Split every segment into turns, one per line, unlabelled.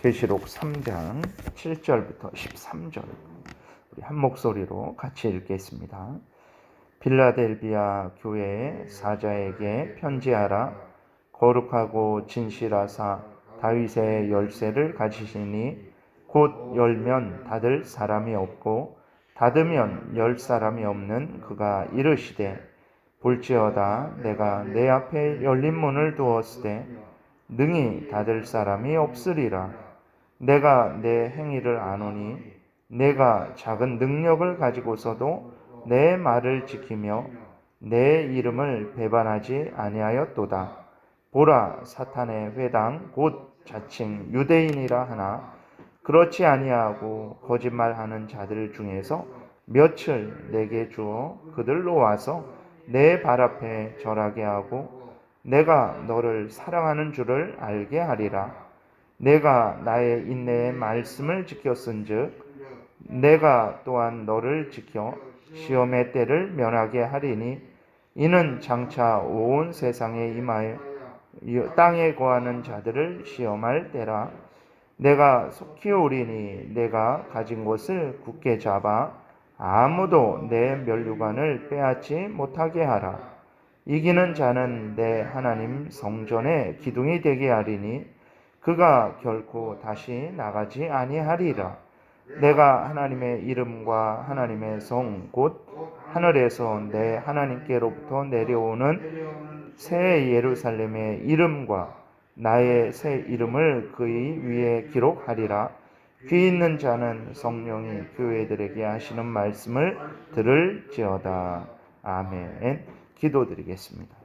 계시록 3장 7절부터 13절 우리 한 목소리로 같이 읽겠습니다. 빌라델비아 교회의 사자에게 편지하라. 거룩하고 진실하사 다윗의 열쇠를 가지시니 곧 열면 닫을 사람이 없고 닫으면 열 사람이 없는 그가 이르시되 볼지어다 내가 내 앞에 열린 문을 두었으되 능히 닫을 사람이 없으리라. 내가 내 행위를 아노니 내가 작은 능력을 가지고서도 내 말을 지키며 내 이름을 배반하지 아니하였도다. 보라, 사탄의 회당 곧 자칭 유대인이라 하나 그렇지 아니하고 거짓말하는 자들 중에서 몇을 내게 주어 그들로 와서 내 발 앞에 절하게 하고 내가 너를 사랑하는 줄을 알게 하리라. 내가 나의 인내의 말씀을 지켰은즉 내가 또한 너를 지켜 시험의 때를 면하게 하리니 이는 장차 온 세상에 임하여 땅에 거하는 자들을 시험할 때라. 내가 속히 오리니 내가 가진 것을 굳게 잡아 아무도 내 면류관을 빼앗지 못하게 하라. 이기는 자는 내 하나님 성전의 기둥이 되게 하리니 그가 결코 다시 나가지 아니하리라. 내가 하나님의 이름과 하나님의 성 곧 하늘에서 내 하나님께로부터 내려오는 새 예루살렘의 이름과 나의 새 이름을 그의 위에 기록하리라. 귀 있는 자는 성령이 교회들에게 하시는 말씀을 들을지어다. 아멘. 기도드리겠습니다.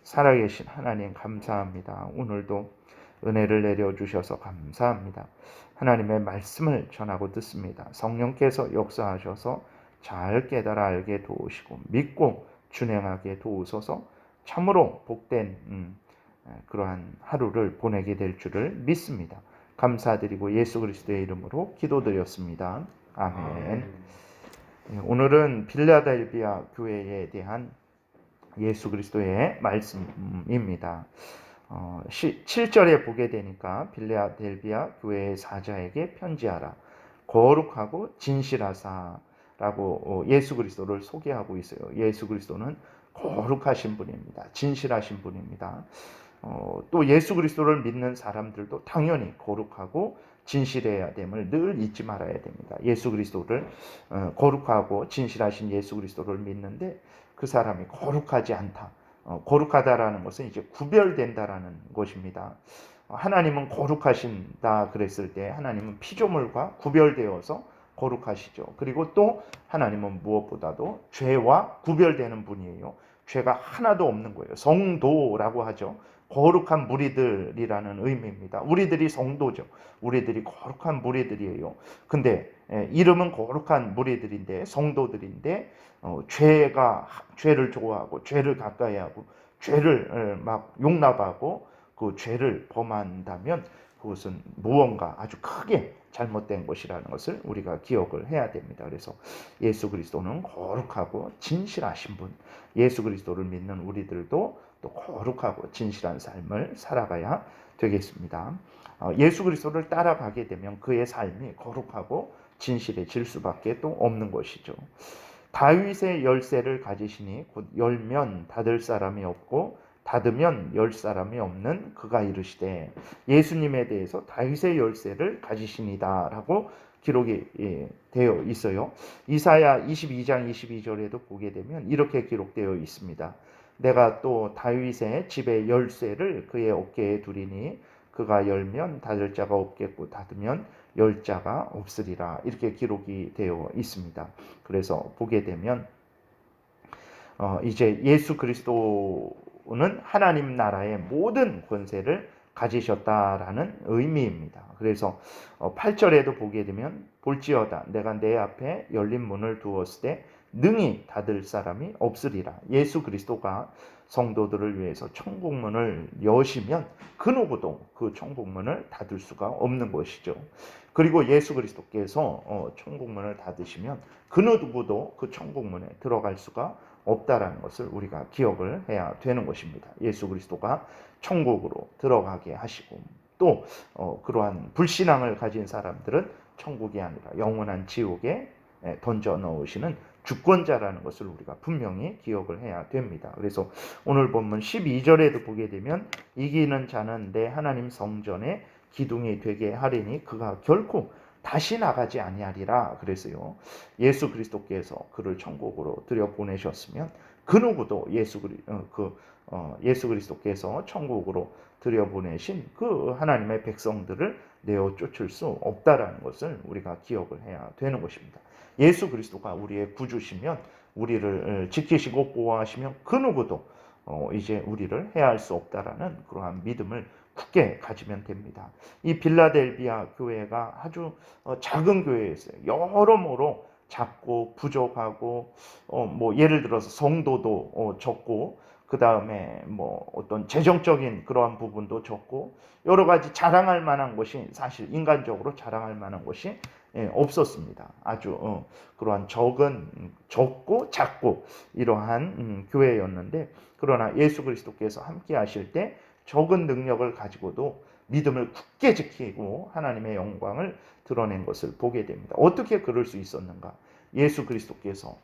살아계신 하나님 감사합니다. 오늘도 은혜를 내려주셔서 감사합니다. 하나님의 말씀을 전하고 듣습니다. 성령께서 역사하셔서 잘 깨달아 알게 도우시고 믿고 준행하게 도우소서. 참으로 복된 그러한 하루를 보내게 될 줄을 믿습니다. 감사드리고 예수 그리스도의 이름으로 기도드렸습니다. 아멘. 오늘은 빌라델비아 교회에 대한 예수 그리스도의 말씀입니다. 7절에 보게 되니까 빌라델비아 교회의 사자에게 편지하라. 거룩하고 진실하사라고 예수 그리스도를 소개하고 있어요. 예수 그리스도는 거룩하신 분입니다. 진실하신 분입니다. 또 예수 그리스도를 믿는 사람들도 당연히 거룩하고 진실해야 됨을 늘 잊지 말아야 됩니다. 예수 그리스도를 거룩하고 진실하신 예수 그리스도를 믿는데 그 사람이 거룩하지 않다. 거룩하다라는 것은 이제 구별된다라는 것입니다. 하나님은 거룩하신다 그랬을 때 하나님은 피조물과 구별되어서 거룩하시죠. 그리고 또 하나님은 무엇보다도 죄와 구별되는 분이에요. 죄가 하나도 없는 거예요. 성도라고 하죠. 거룩한 무리들이라는 의미입니다. 우리들이 성도죠. 우리들이 거룩한 무리들이에요. 근데 이름은 거룩한 무리들인데 성도들인데 죄를 좋아하고 죄를 가까이하고 죄를 막 용납하고 그 죄를 범한다면 그것은 무언가 아주 크게 잘못된 것이라는 것을 우리가 기억을 해야 됩니다. 그래서 예수 그리스도는 거룩하고 진실하신 분, 예수 그리스도를 믿는 우리들도 또 거룩하고 진실한 삶을 살아가야 되겠습니다. 예수 그리스도를 따라가게 되면 그의 삶이 거룩하고 진실해질 수밖에 또 없는 것이죠. 다윗의 열쇠를 가지시니 곧 열면 닫을 사람이 없고 닫으면 열 사람이 없는 그가 이르시되, 예수님에 대해서 다윗의 열쇠를 가지시니다라고 기록이 되어 있어요. 이사야 22장 22절에도 보게 되면 이렇게 기록되어 있습니다. 내가 또 다윗의 집의 열쇠를 그의 어깨에 두리니 그가 열면 닫을 자가 없겠고 닫으면 열 자가 없으리라. 이렇게 기록이 되어 있습니다. 그래서 보게 되면 이제 예수 그리스도는 하나님 나라의 모든 권세를 가지셨다라는 의미입니다. 그래서 8절에도 보게 되면 볼지어다 내가 내 앞에 열린 문을 두었을 때 능히 닫을 사람이 없으리라. 예수 그리스도가 성도들을 위해서 천국문을 여시면 그 누구도 그 천국문을 닫을 수가 없는 것이죠. 그리고 예수 그리스도께서 천국문을 닫으시면 그 누구도 그 천국문에 들어갈 수가 없다라는 것을 우리가 기억을 해야 되는 것입니다. 예수 그리스도가 천국으로 들어가게 하시고 또 그러한 불신앙을 가진 사람들은 천국이 아니라 영원한 지옥에 던져 넣으시는 주권자라는 것을 우리가 분명히 기억을 해야 됩니다. 그래서 오늘 본문 12절에도 보게 되면 이기는 자는 내 하나님 성전에 기둥이 되게 하리니 그가 결코 다시 나가지 아니하리라 그랬어요. 예수 그리스도께서 그를 천국으로 들여보내셨으면 그 누구도 예수 그리스도께서 천국으로 들여보내신 그 하나님의 백성들을 내어 쫓을 수 없다라는 것을 우리가 기억을 해야 되는 것입니다. 예수 그리스도가 우리의 구주시면 우리를 지키시고 보호하시면 그 누구도 이제 우리를 해할 수 없다라는 그러한 믿음을 굳게 가지면 됩니다. 이 빌라델비아 교회가 아주 작은 교회였어요. 여러모로 작고 부족하고 뭐 예를 들어서 성도도 적고 그 다음에 뭐 어떤 재정적인 그러한 부분도 적고 여러 가지 자랑할 만한 것이 사실 인간적으로 자랑할 만한 것이 없었습니다. 아주 그러한 적고 작고 이러한 교회였는데 그러나 예수 그리스도께서 함께 하실 때 적은 능력을 가지고도 믿음을 굳게 지키고 하나님의 영광을 드러낸 것을 보게 됩니다. 어떻게 그럴 수 있었는가? 예수 그리스도께서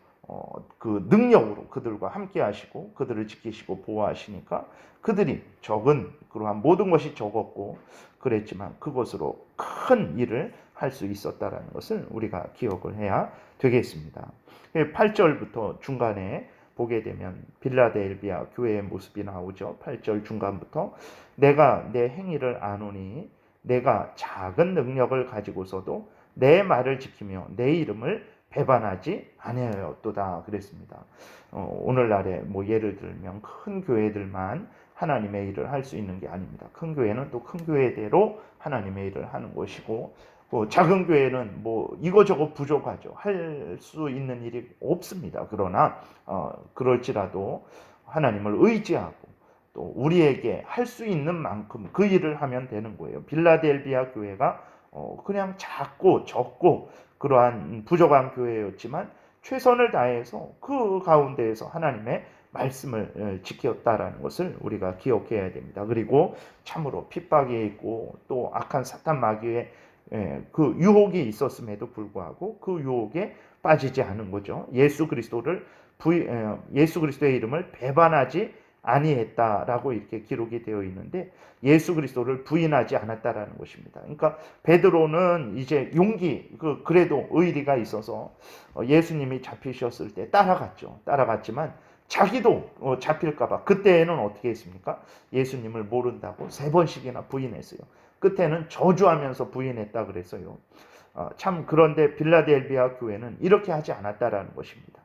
그 능력으로 그들과 함께 하시고 그들을 지키시고 보호하시니까 그들이 적은 그러한 모든 것이 적었고 그랬지만 그것으로 큰 일을 할 수 있었다라는 것을 우리가 기억을 해야 되겠습니다. 8절부터 중간에 보게 되면 빌라델비아 교회의 모습이 나오죠. 8절 중간부터 내가 내 행위를 아노니 내가 작은 능력을 가지고서도 내 말을 지키며 내 이름을 배반하지 아니하였도다 그랬습니다. 오늘날에 뭐 예를 들면 큰 교회들만 하나님의 일을 할 수 있는 게 아닙니다. 큰 교회는 또 큰 교회대로 하나님의 일을 하는 것이고 작은 교회는 뭐 이거저거 부족하죠. 할 수 있는 일이 없습니다. 그러나 그럴지라도 하나님을 의지하고 또 우리에게 할 수 있는 만큼 그 일을 하면 되는 거예요. 빌라델비아 교회가 그냥 작고 적고 그러한 부족한 교회였지만 최선을 다해서 그 가운데에서 하나님의 말씀을 지켰다라는 것을 우리가 기억해야 됩니다. 그리고 참으로 핍박이 있고 또 악한 사탄 마귀의 그 유혹이 있었음에도 불구하고 그 유혹에 빠지지 않은 거죠. 예수 그리스도의 이름을 배반하지 아니했다라고 이렇게 기록이 되어 있는데 예수 그리스도를 부인하지 않았다라는 것입니다. 그러니까 베드로는 이제 그래도 의리가 있어서 예수님이 잡히셨을 때 따라갔지만 자기도 잡힐까봐 그때는 어떻게 했습니까? 예수님을 모른다고 3번씩이나 부인했어요. 끝에는 저주하면서 부인했다 그랬어요. 참 그런데 빌라델비아 교회는 이렇게 하지 않았다라는 것입니다.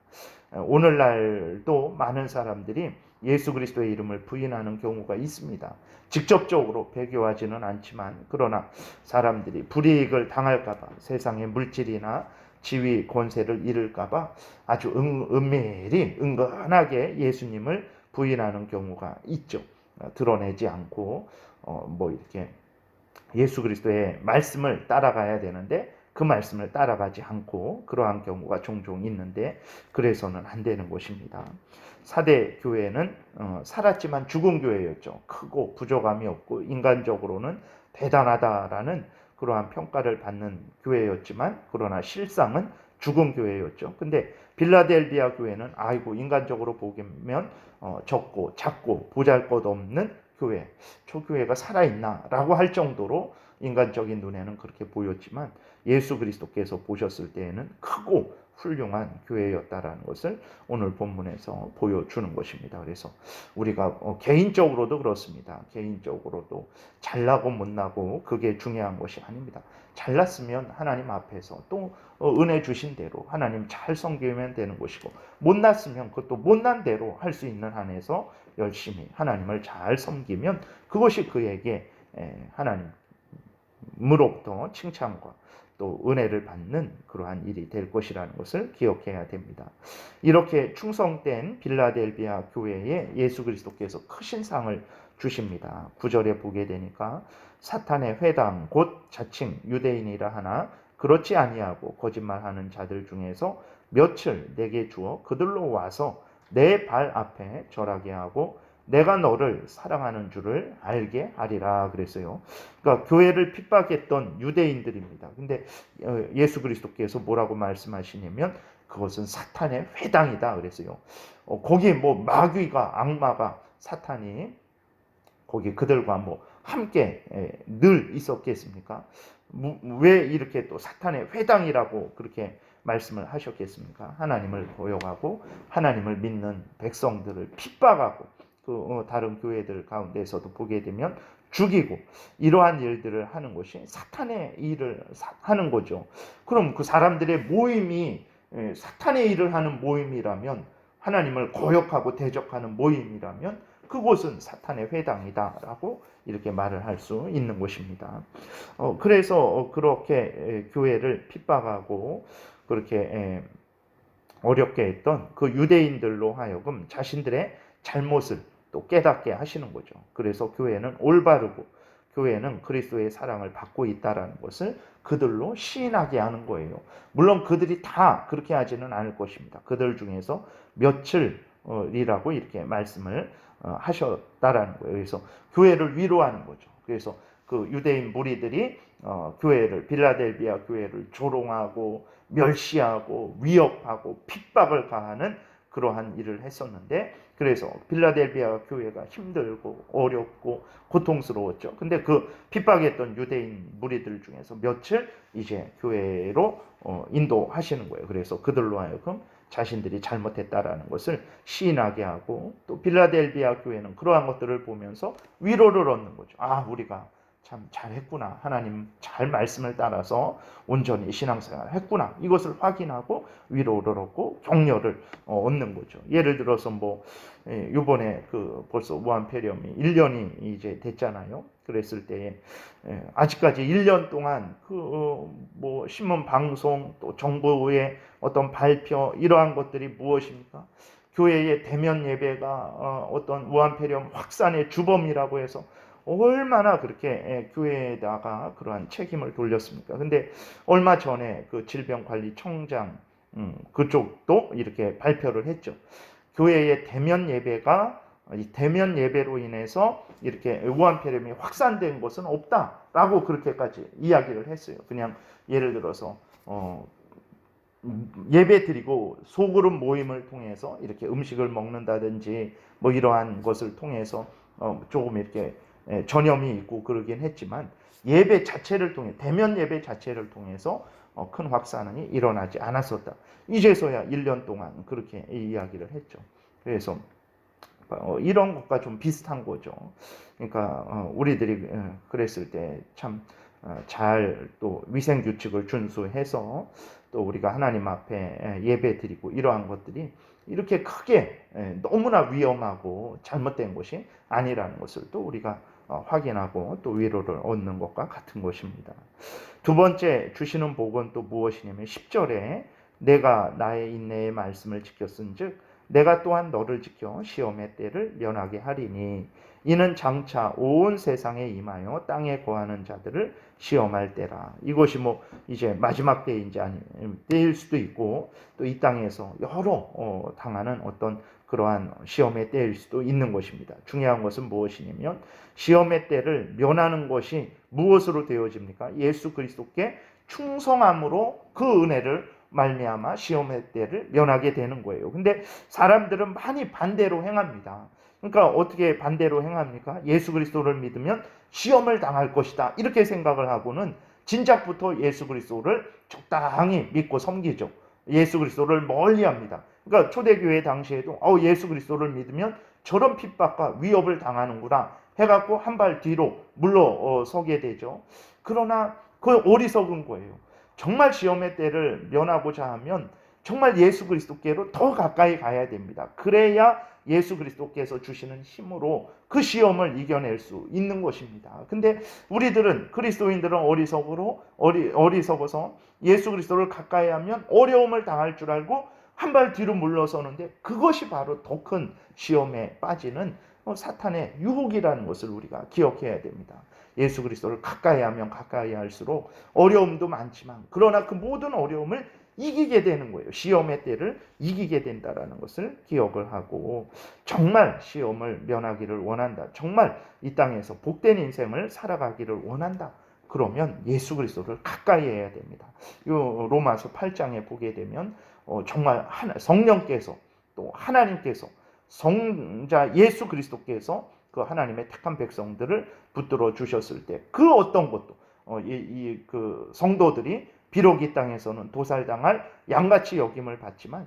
오늘날도 많은 사람들이 예수 그리스도의 이름을 부인하는 경우가 있습니다. 직접적으로 배교하지는 않지만 그러나 사람들이 불이익을 당할까봐 세상의 물질이나 지위 권세를 잃을까봐 아주 은밀히 은근하게 예수님을 부인하는 경우가 있죠. 드러내지 않고 뭐 이렇게 예수 그리스도의 말씀을 따라가야 되는데 그 말씀을 따라가지 않고 그러한 경우가 종종 있는데 그래서는 안 되는 것입니다. 사대 교회는 살았지만 죽은 교회였죠. 크고 부족함이 없고 인간적으로는 대단하다라는 그러한 평가를 받는 교회였지만 그러나 실상은 죽은 교회였죠. 근데 빌라델비아 교회는 인간적으로 보면 적고 작고 보잘것없는 교회, 저 교회가 살아있나라고 할 정도로 인간적인 눈에는 그렇게 보였지만 예수 그리스도께서 보셨을 때에는 크고 훌륭한 교회였다라는 것을 오늘 본문에서 보여주는 것입니다. 그래서 우리가 개인적으로도 그렇습니다. 개인적으로도 잘나고 못나고 그게 중요한 것이 아닙니다. 잘났으면 하나님 앞에서 또 은혜 주신 대로 하나님 잘 섬기면 되는 것이고 못났으면 그것도 못난 대로 할 수 있는 한에서 열심히 하나님을 잘 섬기면 그것이 그에게 하나님으로부터 칭찬과 또 은혜를 받는 그러한 일이 될 것이라는 것을 기억해야 됩니다. 이렇게 충성된 빌라델비아 교회에 예수 그리스도께서 크신 상을 주십니다. 9절에 보게 되니까 사탄의 회당 곧 자칭 유대인이라 하나 그렇지 아니하고 거짓말하는 자들 중에서 몇을 내게 주어 그들로 와서 내 발 앞에 절하게 하고 내가 너를 사랑하는 줄을 알게 하리라 그랬어요. 그러니까 교회를 핍박했던 유대인들입니다. 근데 예수 그리스도께서 뭐라고 말씀하시냐면 그것은 사탄의 회당이다 그랬어요. 거기에 뭐 마귀가 악마가 사탄이 거기 그들과 뭐 함께 늘 있었겠습니까? 왜 이렇게 또 사탄의 회당이라고 그렇게 말씀을 하셨겠습니까? 하나님을 고용하고 하나님을 믿는 백성들을 핍박하고 그 다른 교회들 가운데서도 보게 되면 죽이고 이러한 일들을 하는 것이 사탄의 일을 하는 거죠. 그럼 그 사람들의 모임이 사탄의 일을 하는 모임이라면, 하나님을 거역하고 대적하는 모임이라면 그곳은 사탄의 회당이다라고 이렇게 말을 할 수 있는 것입니다. 그래서 그렇게 교회를 핍박하고 그렇게 어렵게 했던 그 유대인들로 하여금 자신들의 잘못을 또 깨닫게 하시는 거죠. 그래서 교회는 올바르고 교회는 그리스도의 사랑을 받고 있다는 것을 그들로 시인하게 하는 거예요. 물론 그들이 다 그렇게 하지는 않을 것입니다. 그들 중에서 며칠이라고 이렇게 말씀을 하셨다라는 거예요. 그래서 교회를 위로하는 거죠. 그래서 그 유대인 무리들이 교회를, 빌라델비아 교회를 조롱하고 멸시하고 위협하고 핍박을 가하는 그러한 일을 했었는데, 그래서 빌라델비아 교회가 힘들고 어렵고 고통스러웠죠. 근데 그 핍박했던 유대인 무리들 중에서 며칠 이제 교회로 인도하시는 거예요. 그래서 그들로 하여금 자신들이 잘못했다라는 것을 시인하게 하고, 또 빌라델비아 교회는 그러한 것들을 보면서 위로를 얻는 거죠. 아, 우리가 참 잘했구나. 하나님 잘 말씀을 따라서 온전히 신앙생활을 했구나. 이것을 확인하고 위로를 얻고 격려를 얻는 거죠. 예를 들어서 뭐 이번에 그 벌써 무한폐렴이 1년이 이제 됐잖아요. 그랬을 때에 아직까지 1년 동안 그 뭐 신문 방송 또 정부의 어떤 발표 이러한 것들이 무엇입니까? 교회의 대면 예배가 어떤 무한폐렴 확산의 주범이라고 해서 얼마나 그렇게 교회에다가 그러한 책임을 돌렸습니까? 근데 얼마 전에 그 질병관리청장 그쪽도 이렇게 발표를 했죠. 교회의 대면 예배가, 이 대면 예배로 인해서 이렇게 무한폐렴이 확산된 것은 없다라고 그렇게까지 이야기를 했어요. 그냥 예를 들어서 예배 드리고 소그룹 모임을 통해서 이렇게 음식을 먹는다든지 뭐 이러한 것을 통해서 조금 이렇게 전염이 있고 그러긴 했지만, 예배 자체를 통해, 대면 예배 자체를 통해서 큰 확산이 일어나지 않았었다. 이제서야 1년 동안 그렇게 이야기를 했죠. 그래서 이런 것과 좀 비슷한 거죠. 그러니까 우리들이 그랬을 때 참 잘 또 위생 규칙을 준수해서 또 우리가 하나님 앞에 예배 드리고 이러한 것들이 이렇게 크게 너무나 위험하고 잘못된 것이 아니라는 것을 또 우리가 확인하고 또 위로를 얻는 것과 같은 것입니다. 두 번째 주시는 복은 또 무엇이냐면 10절에 내가 나의 인내의 말씀을 지켰은즉 내가 또한 너를 지켜 시험의 때를 면하게 하리니 이는 장차 온 세상에 임하여 땅에 거하는 자들을 시험할 때라. 이것이 뭐 이제 마지막 때인지 아니면 때일 수도 있고 또 이 땅에서 여러 당하는 어떤 그러한 시험의 때일 수도 있는 것입니다. 중요한 것은 무엇이냐면 시험의 때를 면하는 것이 무엇으로 되어집니까? 예수 그리스도께 충성함으로 그 은혜를 말미암아 시험의 때를 면하게 되는 거예요. 근데 사람들은 많이 반대로 행합니다. 그러니까 어떻게 반대로 행합니까? 예수 그리스도를 믿으면 시험을 당할 것이다, 이렇게 생각을 하고는 진작부터 예수 그리스도를 적당히 믿고 섬기죠. 예수 그리스도를 멀리합니다. 그러니까 초대교회 당시에도 예수 그리스도를 믿으면 저런 핍박과 위협을 당하는구나 해갖고 한 발 뒤로 물러서게 되죠. 그러나 그 어리석은 거예요. 정말 시험의 때를 면하고자 하면 정말 예수 그리스도께로 더 가까이 가야 됩니다. 그래야 예수 그리스도께서 주시는 힘으로 그 시험을 이겨낼 수 있는 것입니다. 근데 우리들은, 그리스도인들은 어리석어서 예수 그리스도를 가까이 하면 어려움을 당할 줄 알고 한 발 뒤로 물러서는데, 그것이 바로 더 큰 시험에 빠지는 사탄의 유혹이라는 것을 우리가 기억해야 됩니다. 예수 그리스도를 가까이 하면 가까이 할수록 어려움도 많지만, 그러나 그 모든 어려움을 이기게 되는 거예요. 시험의 때를 이기게 된다라는 것을 기억을 하고, 정말 시험을 면하기를 원한다, 정말 이 땅에서 복된 인생을 살아가기를 원한다, 그러면 예수 그리스도를 가까이 해야 됩니다. 요 로마서 8장에 보게 되면 정말 성령께서, 또 하나님께서, 성자 예수 그리스도께서 그 하나님의 택한 백성들을 붙들어 주셨을 때 그 어떤 것도 그 성도들이 비록 이 땅에서는 도살당할 양같이 여김을 받지만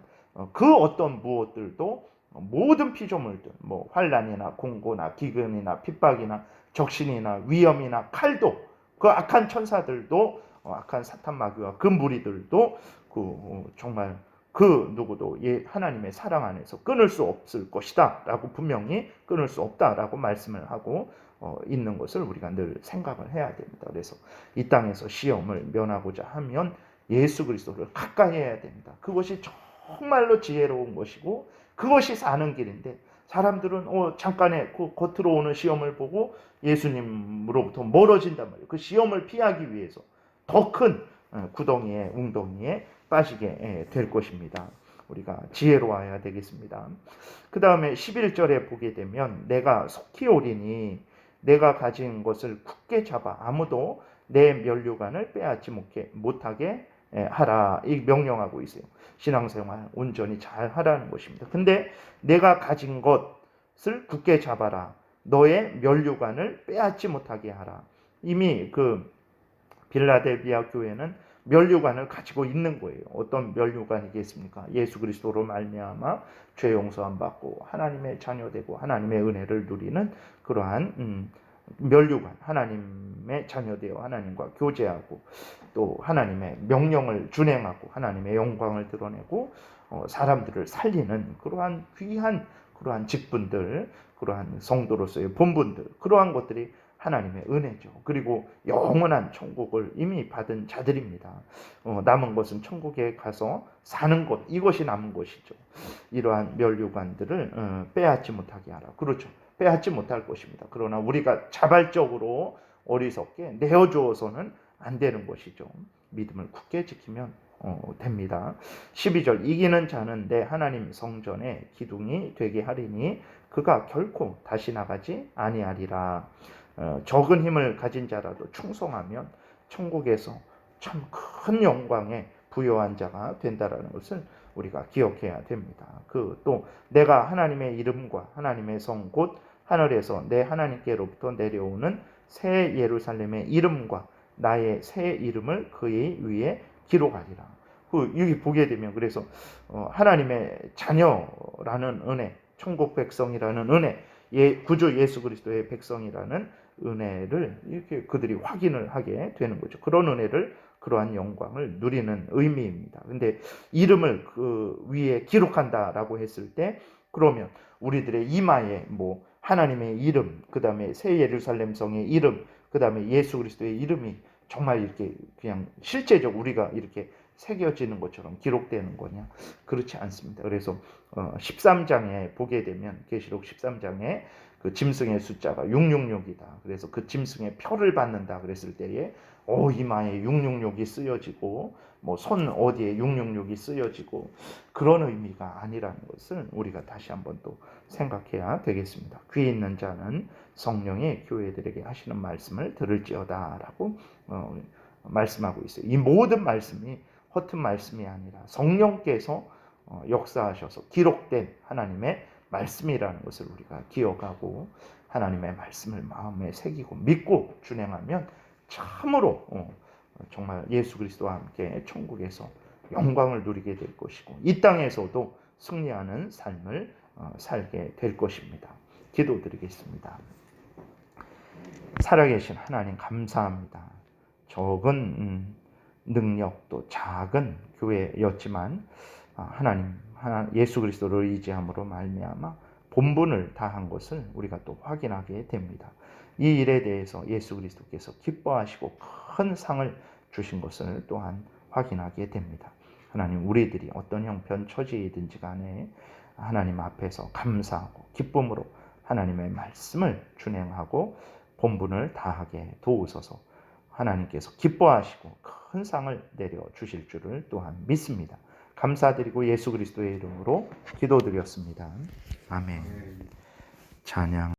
그 어떤 무엇들도, 모든 피조물들, 뭐 환난이나 공고나 기근이나 핍박이나 적신이나 위험이나 칼도, 그 악한 천사들도, 악한 사탄 마귀와 그 무리들도 정말 그 누구도 하나님의 사랑 안에서 끊을 수 없을 것이다 라고, 분명히 끊을 수 없다라고 말씀을 하고 있는 것을 우리가 늘 생각을 해야 됩니다. 그래서 이 땅에서 시험을 면하고자 하면 예수 그리스도를 가까이 해야 됩니다. 그것이 정말로 지혜로운 것이고 그것이 사는 길인데, 사람들은 잠깐의 그 겉으로 오는 시험을 보고 예수님으로부터 멀어진단 말이에요. 그 시험을 피하기 위해서 더 큰 구덩이에, 웅덩이에 빠지게 될 것입니다. 우리가 지혜로워야 되겠습니다. 그 다음에 11절에 보게 되면 내가 속히 오리니 내가 가진 것을 굳게 잡아 아무도 내 면류관을 빼앗지 못하게 하라, 이 명령하고 있어요. 신앙생활 온전히 잘 하라는 것입니다. 근데 내가 가진 것을 굳게 잡아라, 너의 면류관을 빼앗지 못하게 하라. 이미 그 빌라델비아 교회는 면류관을 가지고 있는 거예요. 어떤 면류관이겠습니까? 예수 그리스도로 말미암아 죄 용서함 받고 하나님의 자녀되고 하나님의 은혜를 누리는 그러한 면류관, 하나님의 자녀되어 하나님과 교제하고 또 하나님의 명령을 준행하고 하나님의 영광을 드러내고 사람들을 살리는 그러한 귀한 그러한 직분들, 그러한 성도로서의 본분들, 그러한 것들이 하나님의 은혜죠. 그리고 영원한 천국을 이미 받은 자들입니다. 남은 것은 천국에 가서 사는 것, 이것이 남은 것이죠. 이러한 면류관들을 빼앗지 못하게 하라. 그렇죠. 빼앗지 못할 것입니다. 그러나 우리가 자발적으로 어리석게 내어주어서는 안 되는 것이죠. 믿음을 굳게 지키면 됩니다. 12절, 이기는 자는 내 하나님 성전에 기둥이 되게 하리니 그가 결코 다시 나가지 아니하리라. 적은 힘을 가진 자라도 충성하면 천국에서 참 큰 영광에 부여한 자가 된다라는 것을 우리가 기억해야 됩니다. 또 내가 하나님의 이름과 하나님의 성 곧 하늘에서 내 하나님께로부터 내려오는 새 예루살렘의 이름과 나의 새 이름을 그의 위에 기록하리라. 여기 보게 되면 그래서 하나님의 자녀라는 은혜, 천국 백성이라는 은혜, 구주 예수 그리스도의 백성이라는 은혜를 이렇게 그들이 확인을 하게 되는 거죠. 그런 은혜를, 그러한 영광을 누리는 의미입니다. 근데 이름을 그 위에 기록한다라고 했을 때, 그러면 우리들의 이마에 뭐 하나님의 이름, 그 다음에 새 예루살렘 성의 이름, 그 다음에 예수 그리스도의 이름이 정말 이렇게 그냥 실제적 우리가 이렇게 새겨지는 것처럼 기록되는 거냐? 그렇지 않습니다. 그래서 13장에 보게 되면, 계시록 13장에 그 짐승의 숫자가 666이다. 그래서 그 짐승의 표를 받는다 그랬을 때에 이마에 666이 쓰여지고 뭐 손 어디에 666이 쓰여지고 그런 의미가 아니라는 것을 우리가 다시 한번 또 생각해야 되겠습니다. 귀 있는 자는 성령의 교회들에게 하시는 말씀을 들을지어다라고 말씀하고 있어요. 이 모든 말씀이 허튼 말씀이 아니라 성령께서 역사하셔서 기록된 하나님의 말씀이라는 것을 우리가 기억하고 하나님의 말씀을 마음에 새기고 믿고 준행하면 참으로 정말 예수 그리스도와 함께 천국에서 영광을 누리게 될 것이고 이 땅에서도 승리하는 삶을 살게 될 것입니다. 기도드리겠습니다. 살아계신 하나님 감사합니다. 적은 능력도 작은 교회였지만 하나님 예수 그리스도를 의지함으로 말미암아 본분을 다한 것을 우리가 또 확인하게 됩니다. 이 일에 대해서 예수 그리스도께서 기뻐하시고 큰 상을 주신 것을 또한 확인하게 됩니다. 하나님, 우리들이 어떤 형편 처지이든지 간에 하나님 앞에서 감사하고 기쁨으로 하나님의 말씀을 준행하고 본분을 다하게 도우소서. 하나님께서 기뻐하시고 큰 상을 내려 주실 줄을 또한 믿습니다. 감사드리고 예수 그리스도의 이름으로 기도드렸습니다. 아멘. 찬양.